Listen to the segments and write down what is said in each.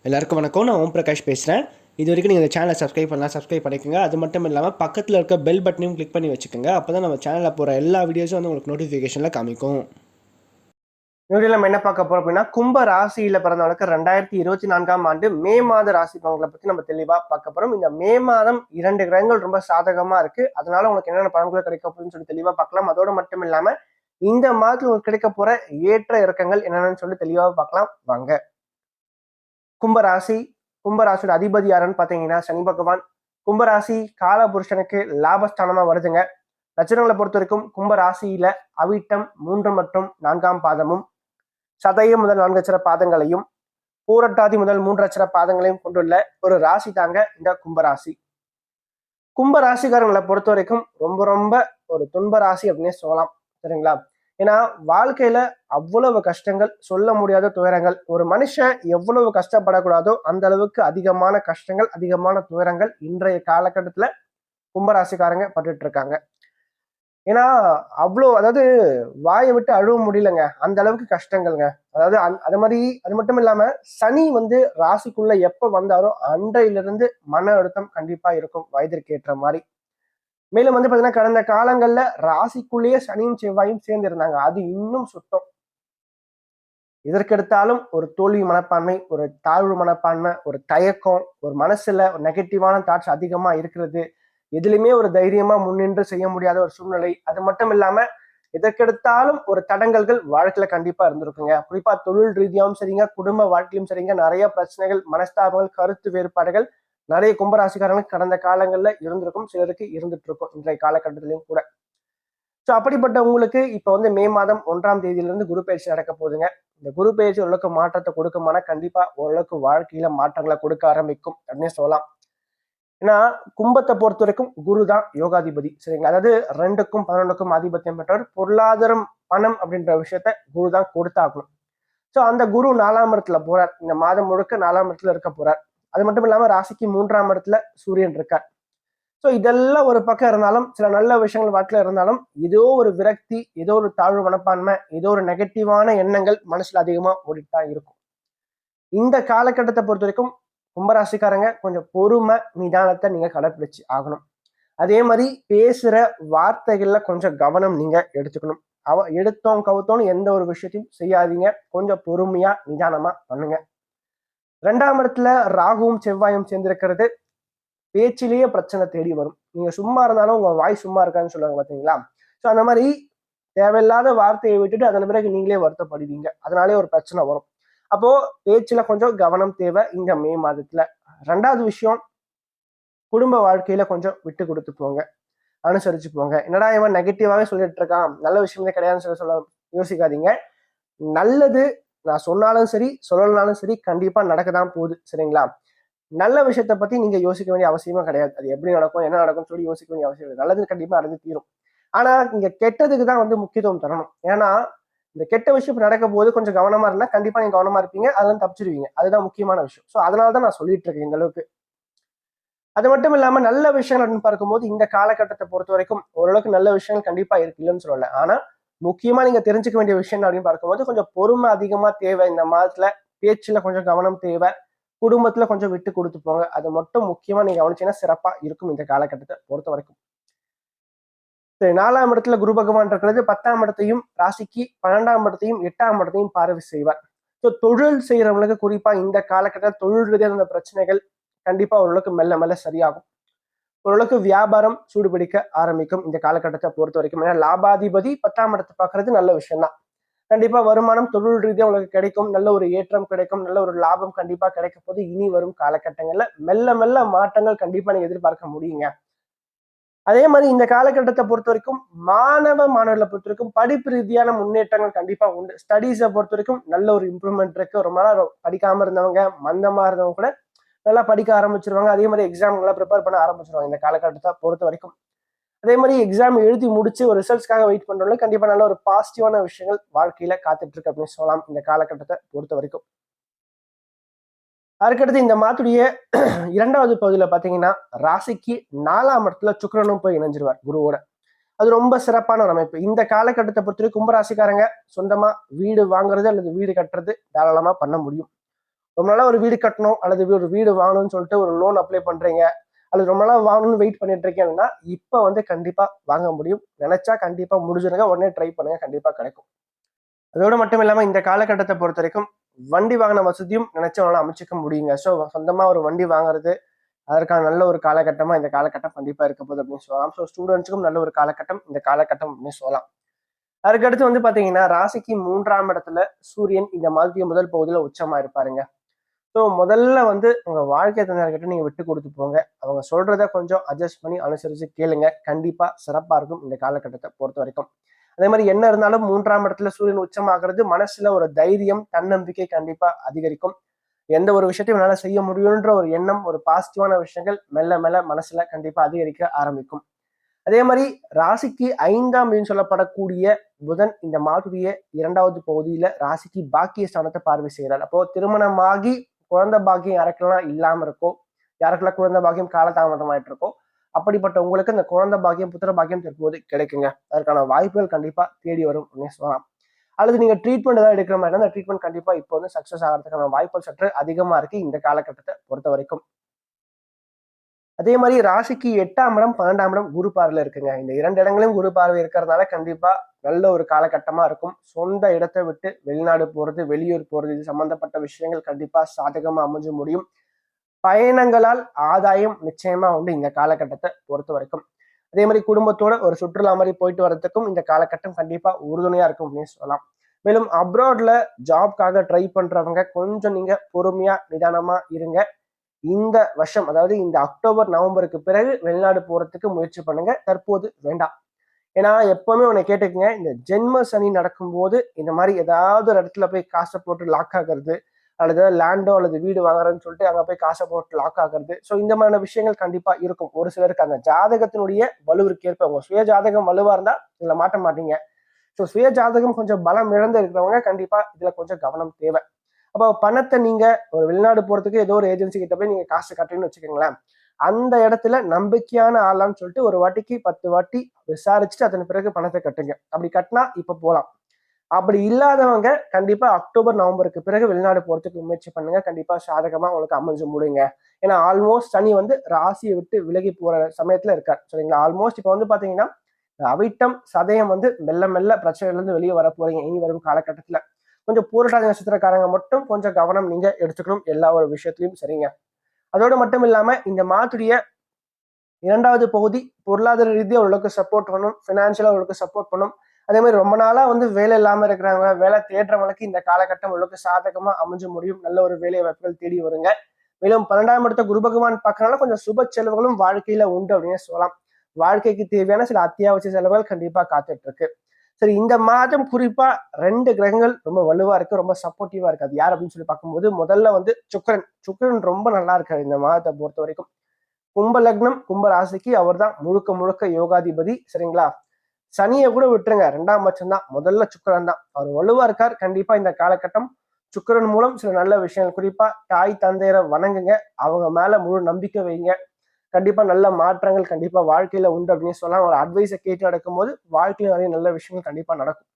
எல்லாருக்கும் வணக்கம். நான் ஓம் பிரகாஷ் பேசுகிறேன். இது வரைக்கும் நீங்கள் இந்த சேனலை சப்ஸ்கிரைப் பண்ணலாம், சப்ஸ்கிரைப் பண்ணிக்கோங்க. அது மட்டும் இல்லாமல் பக்கத்தில் இருக்க பெல் பட்டனையும் கிளிக் பண்ணி வச்சுக்கோங்க. அப்போ தான் நம்ம சேனலில் போகிற எல்லா வீடியோஸும் வந்து உங்களுக்கு நோட்டிஃபிகேஷனில் காமிக்கும். வீடியோவில் நம்ம என்ன பார்க்க போகிறோம் அப்படின்னா, கும்ப ராசியில் பிறந்தவங்களுக்கு 2024ஆம் ஆண்டு மே மாத ராசி பலன்களை பற்றி நம்ம தெளிவாக பார்க்க போகிறோம். இந்த மே மாதம் 2 கிரகங்கள் ரொம்ப சாதகமாக இருக்குது. அதனால உங்களுக்கு என்னென்ன பலன்கள் கிடைக்க போகுதுன்னு சொல்லி தெளிவாக பார்க்கலாம். அதோடு மட்டும் இல்லாமல் இந்த மாதத்தில் உங்களுக்கு கிடைக்க போகிற ஏற்ற இறக்கங்கள் என்னென்னு சொல்லி தெளிவாக பார்க்கலாம் வாங்க. கும்பராசி. கும்பராசியோட அதிபதி யாருன்னு பார்த்தீங்கன்னா சனி பகவான். கும்பராசி காலபுருஷனுக்கு லாபஸ்தானமா வருதுங்க. லட்சணங்களை பொறுத்த வரைக்கும் கும்பராசியில அவிட்டம் 3 மற்றும் 4ஆம் பாதமும், சதயம் முதல் 4 அட்சர பாதங்களையும், பூரட்டாதி முதல் 3 அட்சர பாதங்களையும் கொண்டுள்ள ஒரு ராசி தாங்க இந்த கும்பராசி. கும்பராசிக்காரங்களை பொறுத்த வரைக்கும் ரொம்ப ரொம்ப ஒரு துன்ப ராசி அப்படின்னே சொல்லலாம். சரிங்களா? ஏன்னா வாழ்க்கையில அவ்வளவு கஷ்டங்கள், சொல்ல முடியாத துயரங்கள். ஒரு மனுஷன் எவ்வளவு கஷ்டப்படக்கூடாதோ அந்த அளவுக்கு அதிகமான கஷ்டங்கள், அதிகமான துயரங்கள் இன்றைய காலகட்டத்துல கும்பராசிக்காரங்க பட்டுட்டு இருக்காங்க. ஏன்னா அவ்வளோ, அதாவது வாயை விட்டு அழுவ முடியலங்க, அந்த அளவுக்கு கஷ்டங்கள்ங்க. அதாவது அது மாதிரி அது மட்டும் இல்லாம சனி வந்து ராசிக்குள்ள எப்ப வந்தாரோ அன்றையிலிருந்து மன அழுத்தம் கண்டிப்பா இருக்கும், வயதிற்கு ஏற்ற மாதிரி. மேலும் வந்து பாத்தீங்கன்னா கடந்த காலங்கள்ல ராசிக்குள்ளேயே சனியும் செவ்வாயும் சேர்ந்து இருந்தாங்க, அது இன்னும் சுத்தம். இதற்கெடுத்தாலும் ஒரு தோல்வி மனப்பான்மை, ஒரு தாழ்வு மனப்பான்மை, ஒரு தயக்கம், ஒரு மனசுல ஒரு நெகட்டிவான தாட்ஸ் அதிகமா இருக்கிறது, எதுலையுமே ஒரு தைரியமா முன்னின்று செய்ய முடியாத ஒரு சூழ்நிலை. அது மட்டும் இல்லாம எதற்கெடுத்தாலும் ஒரு தடங்கல்கள் வாழ்க்கையில கண்டிப்பா இருந்திருக்குங்க. குறிப்பா தொழில் ரீதியாகவும் சரிங்க, குடும்ப வாழ்க்கையும் சரிங்க, நிறைய பிரச்சனைகள், மனஸ்தாபங்கள், கருத்து வேறுபாடுகள் நிறைய கும்பராசிக்காரங்களுக்கு கடந்த காலங்கள்ல இருந்திருக்கும், சிலருக்கு இருந்துட்டு இருக்கும் இன்றைய காலகட்டத்திலையும் கூட. ஸோ அப்படிப்பட்ட உங்களுக்கு இப்ப வந்து மே மாதம் 1ஆம் தேதியிலிருந்து குரு பயிற்சி நடக்க போகுதுங்க. இந்த குரு பயிற்சி ஓரளவுக்கு மாற்றத்தை கொடுக்குமானா கண்டிப்பா ஓரளவுக்கு வாழ்க்கையில மாற்றங்களை கொடுக்க ஆரம்பிக்கும் அப்படின்னு சொல்லலாம். ஏன்னா கும்பத்தை பொறுத்த வரைக்கும் குரு தான் யோகாதிபதி. சரிங்களா? அதாவது 2க்கும் 11க்கும் ஆதிபத்தியம் பெற்றவர். பொருளாதாரம், பணம் அப்படின்ற விஷயத்த குரு தான் கொடுத்தாகணும். ஸோ அந்த குரு 4ஆம் இடத்துல போறார். இந்த மாதம் முழுக்க 4ஆம் இடத்துல இருக்க போறார். அது மட்டும் இல்லாம ராசிக்கு 3ஆம் இடத்துல சூரியன் இருக்கார். ஸோ இதெல்லாம் ஒரு பக்கம் இருந்தாலும், சில நல்ல விஷயங்கள் வாழ்க்கையில இருந்தாலும், ஏதோ ஒரு விரக்தி, ஏதோ ஒரு தாழ்வு மனப்பான்மை, ஏதோ ஒரு நெகட்டிவான எண்ணங்கள் மனசுல அதிகமா ஓடிட்டு தான் இருக்கும். இந்த காலகட்டத்தை பொறுத்த வரைக்கும் கும்பராசிக்காரங்க கொஞ்சம் பொறுமை, நிதானத்தை நீங்க கடைப்பிடிச்சு ஆகணும். அதே மாதிரி பேசுற வார்த்தைகள்ல கொஞ்சம் கவனம் நீங்க எடுத்துக்கணும். எடுத்தோம் கவுத்தோன்னு எந்த ஒரு விஷயத்தையும் செய்யாதீங்க. கொஞ்சம் பொறுமையா நிதானமா பண்ணுங்க. 2ஆம் இடத்துல ராகுவும் செவ்வாயும் சேர்ந்திருக்கிறது பேச்சிலேயே பிரச்சனை தேடி வரும். நீங்க சும்மா இருந்தாலும் உங்க வாய் சும்மா இருக்கான்னு சொல்லுவாங்க பாத்தீங்களா? ஸோ அந்த மாதிரி தேவையில்லாத வார்த்தையை விட்டுட்டு அதன் பிறகு நீங்களே வருத்தப்படுவீங்க. அதனாலே ஒரு பிரச்சனை வரும். அப்போ பேச்சுல கொஞ்சம் கவனம் தேவை இந்த மே மாதத்துல. 2வது விஷயம், குடும்ப வாழ்க்கையில கொஞ்சம் விட்டு கொடுத்து போங்க, அனுசரிச்சு போங்க. என்னடா இவன் நெகட்டிவாவே சொல்லிட்டு இருக்கான், நல்ல விஷயமே கிடையாதுன்னு சொல்ல யோசிக்காதீங்க. நல்லது நான் சொன்னாலும் சரி, சொல்லலனாலும் சரி, கண்டிப்பா நடக்கதான் போகுது. சரிங்களா? நல்ல விஷயத்த பத்தி நீங்க யோசிக்க வேண்டிய அவசியமே கிடையாது. அது எப்படி நடக்கும், என்ன நடக்கும்னு சொல்லி யோசிக்க வேண்டிய அவசியம் இல்லை. நல்லது கண்டிப்பா நடந்து தீரும். ஆனா இங்க கெட்டதுக்கு தான் வந்து முக்கியத்துவம் தரணும். ஏன்னா இந்த கெட்ட விஷயம் நடக்க போது கொஞ்சம் கவனமா இருந்தா கண்டிப்பா நீங்க கவனமா இருப்பீங்க, அதெல்லாம் தப்பிச்சிருவீங்க. அதுதான் முக்கியமான விஷயம். ஸோ அதனாலதான் நான் சொல்லிட்டு இருக்கேன் இந்த அளவுக்கு. அது மட்டும் இல்லாம நல்ல விஷயங்கள் அப்படின்னு பார்க்கும்போது இந்த காலகட்டத்தை பொறுத்த வரைக்கும் ஓரளவுக்கு நல்ல விஷயங்கள் கண்டிப்பா இருக்கு, இல்லைன்னு சொல்லல. ஆனா முக்கியமா நீங்க தெரிஞ்சுக்க வேண்டிய விஷயம் அப்படின்னு பார்க்கும்போது கொஞ்சம் பொறுமை அதிகமா தேவை இந்த மாதத்துல. பேச்சுல கொஞ்சம் கவனம் தேவை. குடும்பத்துல கொஞ்சம் விட்டு கொடுத்து போங்க. அது மட்டும் முக்கியமா நீங்க கவனிச்சீங்கன்னா சிறப்பா இருக்கும் இந்த காலகட்டத்தை பொறுத்த வரைக்கும். சரி, 4ஆம் இடத்துல குரு பகவான் இருக்கிறது 10ஆம் இடத்தையும், ராசிக்கு 12ஆம் இடத்தையும் 8ஆம் இடத்தையும் பார்வை செய்வார். ஸோ தொழில் செய்யறவங்களுக்கு குறிப்பா இந்த காலகட்டத்தில் தொழில் ரீதியான இந்த பிரச்சனைகள் கண்டிப்பா ஓரளவுக்கு மெல்ல மெல்ல சரியாகும். ஓரளவுக்கு வியாபாரம் சூடுபிடிக்க ஆரம்பிக்கும் இந்த காலகட்டத்தை பொறுத்த வரைக்கும். ஏன்னா லாபாதிபதி 10ஆம் இடத்தை பார்க்கறது நல்ல விஷயம் தான். கண்டிப்பா வருமானம் தொழில் ரீதியா உங்களுக்கு கிடைக்கும், நல்ல ஒரு ஏற்றம் கிடைக்கும், நல்ல ஒரு லாபம் கண்டிப்பா கிடைக்க போது இனி வரும் காலகட்டங்கள்ல மெல்ல மெல்ல மாற்றங்கள் கண்டிப்பா நீங்க எதிர்பார்க்க முடியுங்க. அதே மாதிரி இந்த காலகட்டத்தை பொறுத்த வரைக்கும் மாணவர்களை பொறுத்த வரைக்கும் படிப்பு ரீதியான முன்னேற்றங்கள் கண்டிப்பா உண்டு. ஸ்டடீஸை பொறுத்த வரைக்கும் நல்ல ஒரு இம்ப்ரூவ்மெண்ட் இருக்கு. ரொம்ப நாள் படிக்காம இருந்தவங்க, மந்தமா இருந்தவங்க கூட நல்லா படிக்க ஆரம்பிச்சிருவாங்க. அதே மாதிரி எக்ஸாம்லாம் ப்ரிப்பேர் பண்ண ஆரம்பிச்சிருவாங்க இந்த காலகட்டத்தை பொறுத்த வரைக்கும். அதே மாதிரி எக்ஸாம் எழுதி முடிச்சு ஒரு ரிசல்ட்ஸ்க்காக வெயிட் பண்றவங்க கண்டிப்பா நல்ல ஒரு பாசிட்டிவான விஷயங்கள் வாழ்க்கையில காத்துட்டு இருக்கு அப்படின்னு சொல்லலாம் இந்த காலகட்டத்தை பொறுத்த வரைக்கும். அதுக்கடுத்து இந்த மாத்துடைய 2வது பகுதியில பாத்தீங்கன்னா ராசிக்கு 4ஆம் இடத்துல சுக்கிரனும் போய் இணைஞ்சிருவார் குருவோட. அது ரொம்ப சிறப்பான ஒரு அமைப்பு. இந்த காலகட்டத்தை பொறுத்தவரை கும்பராசிக்காரங்க சொந்தமா வீடு வாங்குறது அல்லது வீடு கட்டுறது தாராளமா பண்ண முடியும். ரொம்ப நாளா ஒரு வீடு கட்டணும் அல்லது ஒரு வீடு வாங்கணும்னு சொல்லிட்டு ஒரு லோன் அப்ளை பண்றீங்க, அல்லது ரொம்ப நாளா வாங்கணும்னு வெயிட் பண்ணிட்டு இருக்கீங்கன்னா இப்ப வந்து கண்டிப்பா வாங்க முடியும். நினைச்சா கண்டிப்பா முடிஞ்சிருங்க. உடனே ட்ரை பண்ணுங்க, கண்டிப்பா கிடைக்கும். அதோட மட்டும் இல்லாம இந்த காலகட்டத்தை பொறுத்த வரைக்கும் வண்டி வாகன வசதியும் நினைச்சவங்களால அமைச்சிக்க முடியுங்க. ஸோ சொந்தமா ஒரு வண்டி வாங்குறது அதற்கான நல்ல ஒரு காலகட்டமா இந்த காலகட்டம் கண்டிப்பா இருக்க போகுது அப்படின்னு சொல்லலாம். ஸோ ஸ்டூடெண்ட்ஸுக்கும் நல்ல ஒரு காலகட்டம் இந்த காலகட்டம் அப்படின்னு சொல்லலாம். அதுக்கடுத்து வந்து பாத்தீங்கன்னா ராசிக்கு 3ஆம் இடத்துல சூரியன் இந்த மாதிரி முதல் பகுதியில உச்சமா இருப்பாருங்க. ஸோ முதல்ல வந்து உங்க வாழ்க்கை துணையர்கிட்ட நீங்க விட்டு கொடுத்து போங்க. அவங்க சொல்றத கொஞ்சம் அட்ஜஸ்ட் பண்ணி அனுசரிச்சு கேளுங்க. கண்டிப்பா சிறப்பா இருக்கும் இந்த காலகட்டத்தை பொறுத்த வரைக்கும். அதே மாதிரி என்ன இருந்தாலும் 3ஆம் இடத்துல சூரியன் உச்சமாகிறது மனசுல ஒரு தைரியம், தன்னம்பிக்கை கண்டிப்பா அதிகரிக்கும். எந்த ஒரு விஷயத்தையும் என்னால செய்ய முடியும்ன்ற ஒரு எண்ணம், ஒரு பாசிட்டிவான விஷயங்கள் மெல்ல மெல்ல மனசுல கண்டிப்பா அதிகரிக்க ஆரம்பிக்கும். அதே மாதிரி ராசிக்கு 5ஆம் வீடுன்னு சொல்லப்படக்கூடிய புதன் இந்த மாதத்துடைய 2வது பகுதியில ராசிக்கு பாக்கிய ஸ்தானத்தை பார்வை செய்கிறார். அப்போ திருமணமாகி குழந்தை பாக்கியம் யாருக்கெல்லாம் இல்லாம இருக்கோ, யாருக்கெல்லாம் குழந்தை பாக்கியம் காலதாமதமாயிட்டு இருக்கோ, அப்படிப்பட்ட உங்களுக்கு இந்த குழந்தை பாக்கியம், புத்திர பாக்கியம் தற்போது கிடைக்குங்க. அதற்கான வாய்ப்புகள் கண்டிப்பா தேடி வரும் அப்படின்னு சொல்லலாம். அல்லது நீங்க ட்ரீட்மெண்ட் ஏதாவது எடுக்கிற மாதிரி அந்த ட்ரீட்மெண்ட் கண்டிப்பா இப்போ வந்து சக்சஸ் ஆகிறதுக்கான வாய்ப்புகள் சற்று அதிகமா இருக்கு இந்த காலகட்டத்தை பொறுத்த வரைக்கும். அதே மாதிரி ராசிக்கு 8ஆம் இடம், 12ஆம் இடம் குரு பார்வையில இருக்குங்க. இந்த 2 இடங்களையும் குரு பார்வை இருக்கிறதுனால கண்டிப்பா நல்ல ஒரு காலகட்டமா இருக்கும். சொந்த இடத்தை விட்டு வெளிநாடு போறது, வெளியூர் போறது, இது சம்பந்தப்பட்ட விஷயங்கள் கண்டிப்பா சாதகமா அமைஞ்சு முடியும். பயணங்களால் ஆதாயம் நிச்சயமா உண்டு இந்த காலகட்டத்தை பொறுத்த வரைக்கும். அதே மாதிரி குடும்பத்தோட ஒரு சுற்றுலா மாதிரி போயிட்டு வர்றதுக்கும் இந்த காலகட்டம் கண்டிப்பா உறுதுணையா இருக்கும் அப்படின்னு சொல்லலாம். மேலும் அப்ராட்ல ஜாப்காக ட்ரை பண்றவங்க கொஞ்சம் நீங்க பொறுமையா நிதானமா இருங்க. இந்த வருஷம் அதாவது இந்த அக்டோபர் நவம்பருக்கு பிறகு வெளிநாடு போறதுக்கு முயற்சி பண்ணுங்க. தற்போது வேண்டாம். ஏன்னா எப்பவுமே உன்னை கேட்டுக்கங்க, இந்த ஜென்ம சனி நடக்கும்போது இந்த மாதிரி ஏதாவது ஒரு இடத்துல போய் காசை போட்டு லாக் ஆகுறது, அல்லது லேண்டோ அல்லது வீடு வாங்குறேன்னு சொல்லிட்டு அங்க போய் காசை போட்டு லாக் ஆகுறது. ஸோ இந்த மாதிரியான விஷயங்கள் கண்டிப்பா இருக்கும். ஒரு சிலருக்கு அந்த ஜாதகத்தினுடைய வலுவிற்கு ஏற்ப உங்க சுய ஜாதகம் வலுவா இருந்தா இதுல மாட்ட மாட்டீங்க. ஸோ சுய ஜாதகம் கொஞ்சம் பலம் இழந்து இருக்கிறவங்க கண்டிப்பா இதுல கொஞ்சம் கவனம் தேவை. அப்போ பணத்தை நீங்க ஒரு வெளிநாடு போறதுக்கு ஏதோ ஒரு ஏஜென்சி கிட்ட போய் நீங்க காசு கட்டுறீங்கன்னு வச்சுக்கோங்களேன். அந்த இடத்துல நம்பிக்கையான ஆளான்னு சொல்லிட்டு ஒரு வாட்டிக்கு 10 வாட்டி விசாரிச்சுட்டு அதன் பிறகு பணத்தை கட்டுங்க. அப்படி கட்டினா இப்ப போலாம். அப்படி இல்லாதவங்க கண்டிப்பா அக்டோபர் நவம்பருக்கு பிறகு வெளிநாடு போறதுக்கு முயற்சி பண்ணுங்க. கண்டிப்பா சாதகமா உங்களுக்கு அமைஞ்சு முடியுங்க. ஏன்னா ஆல்மோஸ்ட் சனி வந்து ராசியை விட்டு விலகி போற சமயத்துல இருக்கார். சரிங்களா? ஆல்மோஸ்ட் இப்ப வந்து பாத்தீங்கன்னா அவிட்டம் சதயம் வந்து மெல்ல மெல்ல பிரச்சனையில இருந்து வெளியே வர போறீங்க இனி வரும் காலகட்டத்துல. கொஞ்சம் பூரட்டாதி நட்சத்திரக்காரங்க மட்டும் கொஞ்சம் கவனம் நீங்க எடுத்துக்கணும் எல்லா ஒரு விஷயத்திலையும். சரிங்க? அதோடு மட்டும் இல்லாம இந்த மாத்துடைய 2வது பகுதி பொருளாதார ரீதியா ஓரளவுக்கு சப்போர்ட் பண்ணும். ஃபினான்ஷியலா ஓரளவுக்கு சப்போர்ட் பண்ணும். அதே மாதிரி ரொம்ப நாளா வந்து வேலை இல்லாம இருக்கிறவங்க, வேலை தேடுறவங்களுக்கு இந்த காலகட்டம் ஓரளவுக்கு சாதகமா அமைஞ்சு முடியும். நல்ல ஒரு வேலை வாய்ப்புகள் தேடி வருங்க. மேலும் 12ஆம் இடத்த குரு பகவான் பார்க்கறனால கொஞ்சம் சுப செலவுகளும் வாழ்க்கையில உண்டு அப்படின்னு சொல்லலாம். வாழ்க்கைக்கு தேவையான சில அத்தியாவசிய செலவுகள் கண்டிப்பா காத்துட்டு இருக்கு. சரி, இந்த மாதம் குறிப்பா 2 கிரகங்கள் ரொம்ப வலுவா இருக்கு, ரொம்ப சப்போர்ட்டிவா இருக்கு. அது யார் அப்படின்னு சொல்லி பார்க்கும்போது முதல்ல வந்து சுக்கிரன். சுக்கிரன் ரொம்ப நல்லா இருக்காரு இந்த மாதத்தை பொறுத்த வரைக்கும். கும்ப லக்னம், கும்ப ராசிக்கு அவர் தான் முழுக்க முழுக்க யோகாதிபதி. சரிங்களா? சனியை கூட விட்டுருங்க, 2ஆம் பட்சம் தான். முதல்ல சுக்கிரன் தான். அவர் வலுவா இருக்கார். கண்டிப்பா இந்த காலகட்டம் சுக்கிரன் மூலம் சில நல்ல விஷயங்கள், குறிப்பா தாய் தந்தையரை வணங்குங்க. அவங்க மேல முழு நம்பிக்கை வைங்க. கண்டிப்பா நல்ல மாற்றங்கள் கண்டிப்பா வாழ்க்கையில உண்டு அப்படின்னு சொல்லலாம். ஒரு அட்வைஸை கேட்டு நடக்கும்போது வாழ்க்கையில நிறைய நல்ல விஷயங்கள் கண்டிப்பா நடக்கும்.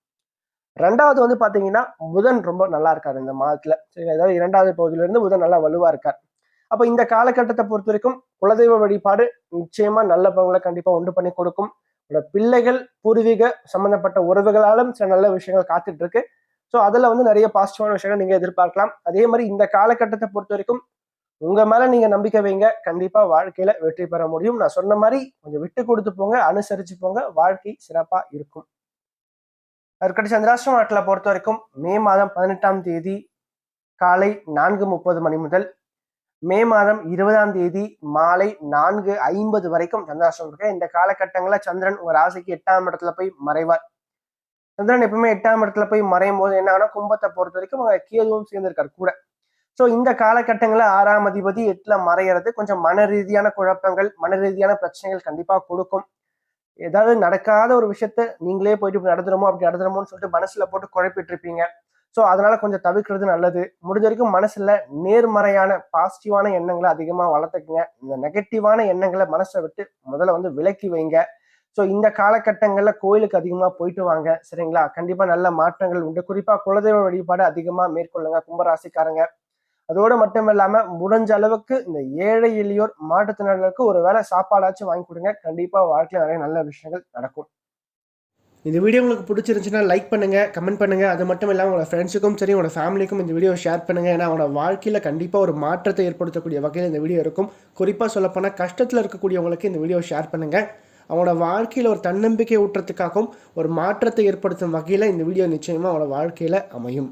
2வது வந்து பாத்தீங்கன்னா புதன் ரொம்ப நல்லா இருக்காரு இந்த மாதத்துல. சரி, அதாவது 2வது பகுதியில இருந்து புதன் நல்லா வலுவா இருக்கார். அப்ப இந்த காலகட்டத்தை பொறுத்த வரைக்கும் குலதெய்வ வழிபாடு நிச்சயமா நல்ல பலன்களை கண்டிப்பா உண்டு பண்ணி கொடுக்கும். உங்களோட பிள்ளைகள் பூர்வீக சம்பந்தப்பட்ட உறவுகளாலும் சில நல்ல விஷயங்கள் காத்துட்டு இருக்கு. ஸோ அதுல வந்து நிறைய பாசிட்டிவான விஷயங்கள் நீங்க எதிர்பார்க்கலாம். அதே மாதிரி இந்த காலகட்டத்தை பொறுத்த வரைக்கும் உங்க மேல நீங்க நம்பிக்கை வைங்க. கண்டிப்பா வாழ்க்கையில வெற்றி பெற முடியும். நான் சொன்ன மாதிரி கொஞ்சம் விட்டு கொடுத்து போங்க, அனுசரிச்சு போங்க. வாழ்க்கை சிறப்பா இருக்கும். அதற்கடுத்து சந்திராஷ்டம நாட்களை பொறுத்த வரைக்கும் மே மாதம் 18ஆம் தேதி காலை 4:30 மணி முதல் மே மாதம் 20ஆம் தேதி மாலை 4:50 வரைக்கும் சந்திராஷ்டமம் இருக்கு. இந்த காலகட்டங்கள்ல சந்திரன் உங்க ராசிக்கு 8ஆம் இடத்துல போய் மறைவார். சந்திரன் எப்பவுமே 8ஆம் இடத்துல போய் மறையும் போது என்ன ஆகும்னா கும்பத்தை பொறுத்த வரைக்கும் அவங்க கேதுவும் சேர்ந்திருக்காரு கூட. ஸோ இந்த காலகட்டங்களில் 6ஆம் அதிபதி 8ல மறையிறது கொஞ்சம் மன ரீதியான குழப்பங்கள், மன ரீதியான பிரச்சனைகள் கண்டிப்பா கொடுக்கும். ஏதாவது நடக்காத ஒரு விஷயத்த நீங்களே போயிட்டு இப்படி நடந்துருமோ அப்படி நடந்துருமோன்னு சொல்லிட்டு மனசுல போட்டு குழப்பிட்டு இருப்பீங்க. ஸோ அதனால கொஞ்சம் தவிர்க்கிறது நல்லது. முடிஞ்ச வரைக்கும் மனசுல நேர்மறையான பாசிட்டிவான எண்ணங்களை அதிகமா வளர்த்துக்குங்க. இந்த நெகட்டிவான எண்ணங்களை மனசை விட்டு முதல்ல வந்து விலக்கி வைங்க. ஸோ இந்த காலகட்டங்கள்ல கோயிலுக்கு அதிகமா போயிட்டு வாங்க. சரிங்களா? கண்டிப்பா நல்ல மாற்றங்கள் உண்டு. குறிப்பா குலதெய்வ வழிபாடு அதிகமா மேற்கொள்ளுங்க கும்பராசிக்காரங்க. அதோடு மட்டும் இல்லாம முடிஞ்ச அளவுக்கு இந்த ஏழை எளியோர் மாற்றுத்திறனாளிகளுக்கு ஒரு வேளை சாப்பாடாச்சும் வாங்கி கொடுங்க. கண்டிப்பா வாழ்க்கையில நிறைய நல்ல விஷயங்கள் நடக்கும். இந்த வீடியோ உங்களுக்கு பிடிச்சிருந்துச்சுன்னா லைக் பண்ணுங்க, கமெண்ட் பண்ணுங்க. அது மட்டும் இல்லாமல் உங்களோட ஃப்ரெண்ட்ஸுக்கும் சரி, உங்களோட ஃபேமிலிக்கும் இந்த வீடியோ ஷேர் பண்ணுங்க. ஏன்னா அவனோட வாழ்க்கையில கண்டிப்பா ஒரு மாற்றத்தை ஏற்படுத்தக்கூடிய வகையில் இந்த வீடியோ இருக்கும். குறிப்பா சொல்லப்போனால் கஷ்டத்தில் இருக்கக்கூடியவங்களுக்கு இந்த வீடியோ ஷேர் பண்ணுங்க. அவனோட வாழ்க்கையில் ஒரு தன்னம்பிக்கை ஊட்டுறதுக்காகவும் ஒரு மாற்றத்தை ஏற்படுத்தும் வகையில் இந்த வீடியோ நிச்சயமா அவனோட வாழ்க்கையில அமையும்.